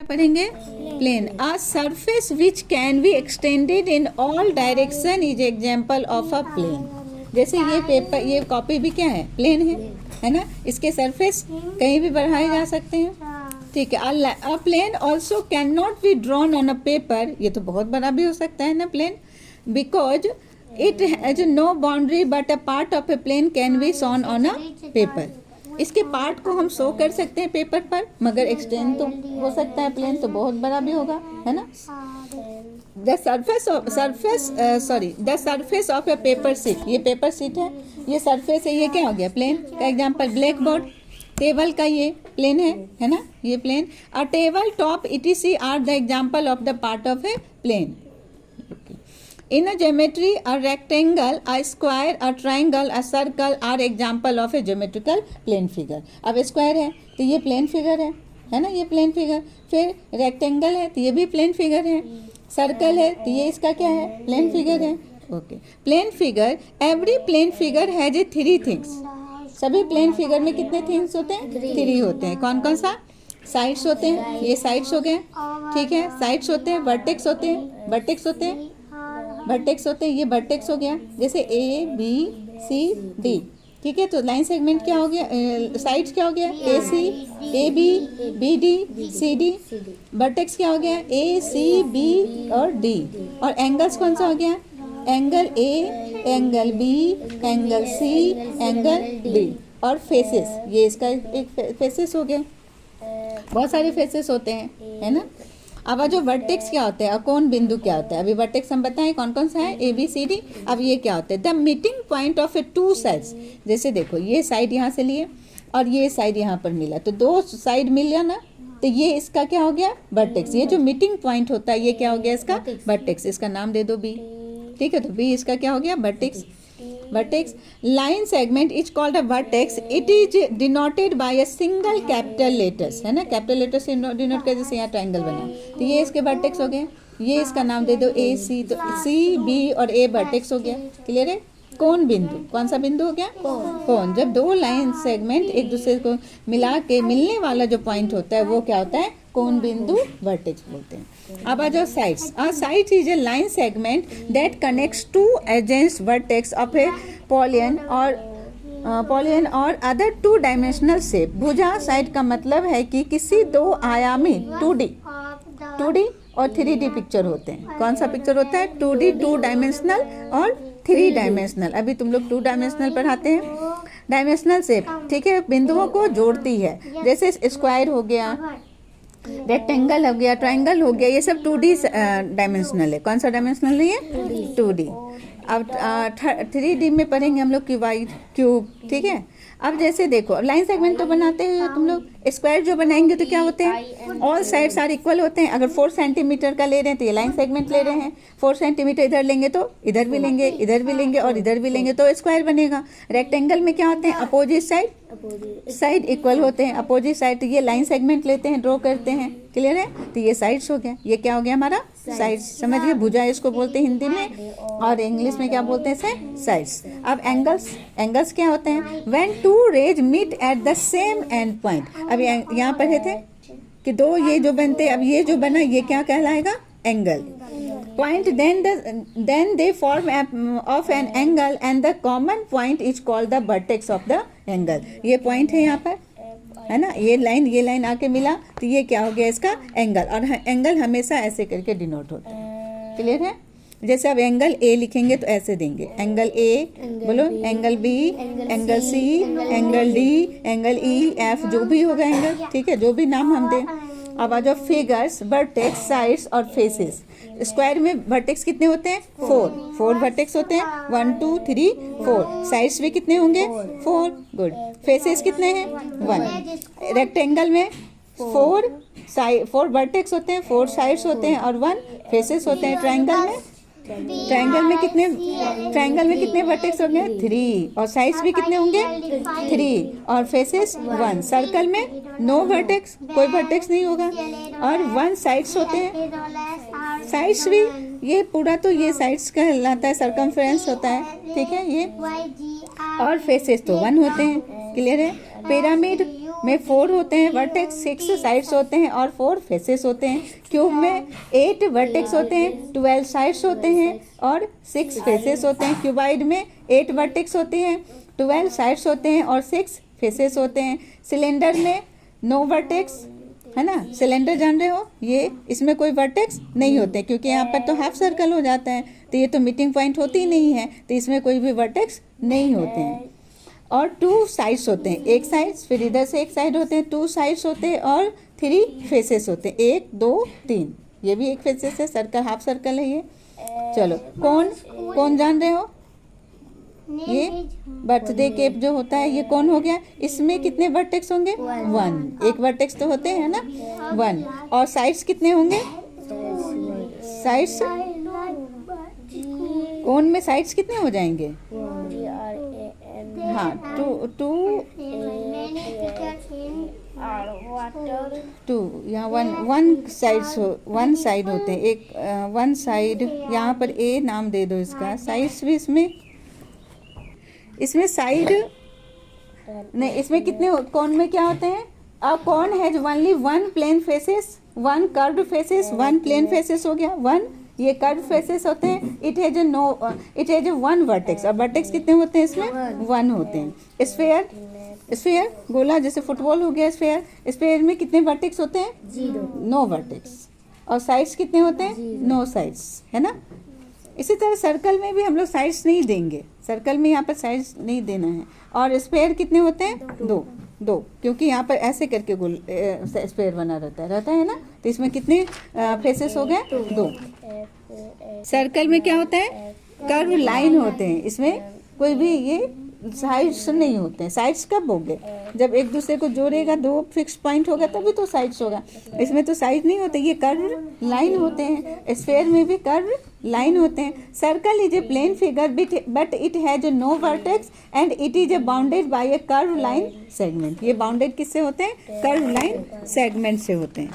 पढ़ेंगे plane. A surface which can be extended in all direction is example of a plane. जैसे ये paper, ये copy भी क्या है, प्लेन है ना। इसके सरफेस कहीं भी बढ़ाए जा सकते हैं, ठीक है। A plane also can not be drawn on a paper, ये तो बहुत बड़ा भी हो सकता है ना plane, because it has no boundary but a part of a plane can be shown on a paper. इसके पार्ट को हम शो कर सकते हैं पेपर पर, मगर एक्सटेंड तो हो सकता है प्लेन तो बहुत बड़ा भी होगा, है ना। The surface of A paper sheet, ये पेपर शीट है, ये सरफेस है, ये क्या हो गया, प्लेन का एग्जांपल। ब्लैक बोर्ड, टेबल का ये प्लेन है ना, ये plane. A table top etc are the example of the part of a plane. In a geometry, a rectangle, a square, a triangle, a circle are example of a geometrical plane figure. अब square है तो ये plane figure है ना, ये plane figure. फिर rectangle है तो ये भी प्लेन फिगर है। सर्कल है तो ये इसका क्या है, प्लेन फिगर है। Okay, plane figure, every plane figure has a 3 things. सभी प्लेन फिगर में कितने थिंग्स होते हैं, 3 होते हैं। कौन कौन सा, साइड्स होते हैं, ये साइड्स हो गए, ठीक है, साइड्स होते हैं, वर्टेक्स होते हैं, वर्टेक्स होते हैं, वर्टेक्स होते हैं, ये वर्टेक्स हो गया, जैसे ए बी सी डी, ठीक है। तो लाइन सेगमेंट क्या हो गया, साइड्स क्या हो गया, A C, A B, B D, C D. Vertex क्या हो गया, ए सी बी और डी। और एंगल्स कौन सा हो गया, angle A, angle B, angle C, angle D. और फेसेस, ये इसका एक फेसेस हो गया, बहुत सारे फेसेस होते हैं, है ना। अब जो वर्टेक्स क्या होता है, कोण बिंदु क्या होता है, अभी वर्टेक्स हम बताएं कौन कौन सा है, ए बी सी डी। अब ये क्या होता है, the meeting point of A 2 sides. जैसे देखो, ये साइड यहाँ से लिए और ये साइड यहाँ पर मिला, तो 2 साइड मिल गया ना, तो ये इसका क्या हो गया, वर्टेक्स। ये जो मीटिंग पॉइंट होता है ये क्या हो गया, इसका वर्टेक्स। इसका नाम दे दो बी, ठीक है। तो बी इसका क्या हो गया, vertex. Vertex line segment is called a vertex, it is denoted by a single capital letters, है ना। कैपिटल लेटर से डिनोट कर, जैसे यहाँ ट्रायंगल बना, तो ये इसके वर्टेक्स हो गए। ये इसका नाम दे दो ए सी, तो सी बी और ए वर्टेक्स हो गया, क्लियर है। कोण बिंदु, कौन सा बिंदु हो गया, कोण। जब 2 लाइन सेगमेंट एक दूसरे को मिला के मिलने वाला जो पॉइंट होता है वो क्या होता है, कोण बिंदु, वर्टेक्स बोलते हैं। अब आ जाओ sides. A side is a line segment that connects 2 adjacent vertex of a polygon और अदर 2 डायमेंशनल शेप। भुजा साइड का मतलब है कि किसी 2 आयामी 2D और 3D पिक्चर होते हैं। कौन सा पिक्चर होता है, 2D, 2 डायमेंशनल और 3 डायमेंशनल। अभी तुम लोग 2 डायमेंशनल पढ़ाते हैं। डायमेंशनल शेप, ठीक है, बिंदुओं को जोड़ती है। जैसे स्क्वायर हो गया, रेक्टेंगल हो गया, ट्रायंगल हो गया, ये सब 2D डायमेंशनल है। कौन सा डायमेंशनल है, 2D। अब 3D में पढ़ेंगे हम लोग क्यूब, ठीक है। अब जैसे देखो, अब लाइन सेगमेंट तो बनाते हैं तुम लोग, स्क्वायर जो बनाएंगे तो क्या होते हैं, ऑल साइड्स आर इक्वल होते हैं। अगर 4 सेंटीमीटर का ले रहे हैं तो ये लाइन सेगमेंट ले रहे हैं, 4 सेंटीमीटर इधर लेंगे तो इधर भी लेंगे, इधर भी लेंगे और इधर भी लेंगे तो स्क्वायर बनेगा। रेक्टेंगल में क्या होते हैं, अपोजिट साइड इक्वल होते हैं, अपोजिट साइड। तो ये लाइन सेगमेंट लेते हैं, ड्रॉ करते हैं, क्लियर है। तो ये साइड्स हो गया, ये क्या हो गया हमारा, साइड्स, समझ गए। भुजा इसको बोलते हैं हिंदी में, और इंग्लिश में क्या बोलते हैं, साइड्स। अब एंगल्स क्या होते हैं, when 2 rays meet at the same end point. अब यहाँ पढ़े थे कि 2 ये जो बनते हैं, अब ये जो बना ये क्या कहलाएगा, angle point. Then they form of an angle and the common point is called the vertex of the angle. ये point है यहाँ पर, है ना, ये लाइन आके मिला तो ये क्या हो गया, इसका एंगल। और एंगल हमेशा ऐसे करके डिनोट होता है, क्लियर है। जैसे अब एंगल ए लिखेंगे तो ऐसे देंगे, एंगल ए बोलो, angle B, angle C, angle D, angle E F, जो भी होगा एंगल, ठीक है, जो भी नाम हम दें। अब आ जाओ फिगर्स, वर्टेक्स, साइड्स और फेसेस। स्क्वायर में वर्टेक्स कितने होते हैं, 4 वर्टेक्स होते हैं, 1 2 3 4। साइड्स भी कितने होंगे, 4, गुड। फेसेस कितने हैं, 1। रेक्टेंगल में 4 वर्टेक्स होते हैं, 4 साइड्स होते हैं और 1 फेसेस होते हैं। ट्रायंगल में कितने वर्टेक्स होंगे, 3, और साइड्स भी कितने होंगे, 3, और फेसेस 1। सर्कल में नो वर्टेक्स, कोई वर्टेक्स नहीं होगा, और 1 साइड्स होते हैं। साइड्स भी, ये पूरा तो ये साइड्स कहलाता है, सर्कमफ्रेंस होता है, ठीक है ये, और फेसेस तो 1 होते हैं, क्लियर है। पिरामिड में 4 होते हैं वर्टेक्स, 6 साइड्स होते हैं और 4 फेसेस होते हैं। क्यूब में 8 वर्टेक्स होते हैं, 12 साइड्स होते हैं और 6 फेसेस होते हैं। क्यूबाइड में 8 वर्टेक्स होते हैं, 12 साइड्स होते हैं और 6 फेसेस होते हैं। सिलेंडर में 9 वर्टेक्स, है ना। सिलेंडर जान रहे हो, ये इसमें कोई वर्टेक्स नहीं होते क्योंकि यहाँ पर तो हाफ सर्कल हो जाता है, तो ये तो मीटिंग पॉइंट होती ही नहीं है, तो इसमें कोई भी वर्टेक्स नहीं होते हैं। और 2 साइड्स होते हैं, एक साइड्स, फिर इधर से एक साइड होते हैं, 2 साइड्स होते हैं और 3 फेसेस होते हैं, 1 2 3। ये भी एक फेसेस है, सर्कल हाफ सर्कल है ये। चलो कौन जान रहे हो, ये बर्थडे केक जो होता है ये कौन हो गया। इसमें कितने वर्टेक्स होंगे, 1, एक वर्टेक्स तो होते हैं ना 1। और साइड्स कितने होंगे, साइड्स कोन में साइड्स कितने हो जाएंगे, हाँ 2 यहाँ 1 साइड होते हैं, एक 1 साइड यहाँ पर ए नाम दे दो इसका। साइड्स भी इसमें साइड नहीं, इसमें कितने कौन में क्या होते हैं। अब कौन has only 1 plane faces, 1 curved faces, 1 plane faces हो गया 1, ये कर्व फेसेस होते हैं। इट हैज 1 वर्टेक्स, और वर्टेक्स कितने होते हैं इसमें, 1 होते हैं। स्फेयर गोला जैसे फुटबॉल हो गया स्फेयर, स्फेयर में कितने वर्टेक्स होते हैं, 9 वर्टेक्स। और साइड्स कितने होते हैं, 9 साइड्स, है ना। इसी तरह सर्कल में भी हम लोग साइड्स नहीं देंगे, सर्कल में यहाँ पर साइड्स नहीं देना है। और स्फेयर कितने होते हैं, 2, क्योंकि यहाँ पर ऐसे करके गोल स्फेयर बना रहता है ना, तो इसमें कितने फेसेस हो गए, 2। सर्कल में क्या होता है, कर्व लाइन होते हैं, इसमें कोई भी ये साइड्स नहीं होते हैं। साइड्स कब होंगे, जब एक दूसरे को जोड़ेगा, 2 फिक्स पॉइंट होगा तभी तो साइड्स होगा, इसमें तो साइड नहीं होते, ये कर्व लाइन होते हैं। स्फेयर में भी कर्व लाइन होते हैं। Circle is a plane figure but it has no vertex and it is a bounded by a curve line segment. ये बाउंडेड किससे होते हैं, कर्व लाइन सेगमेंट से होते हैं।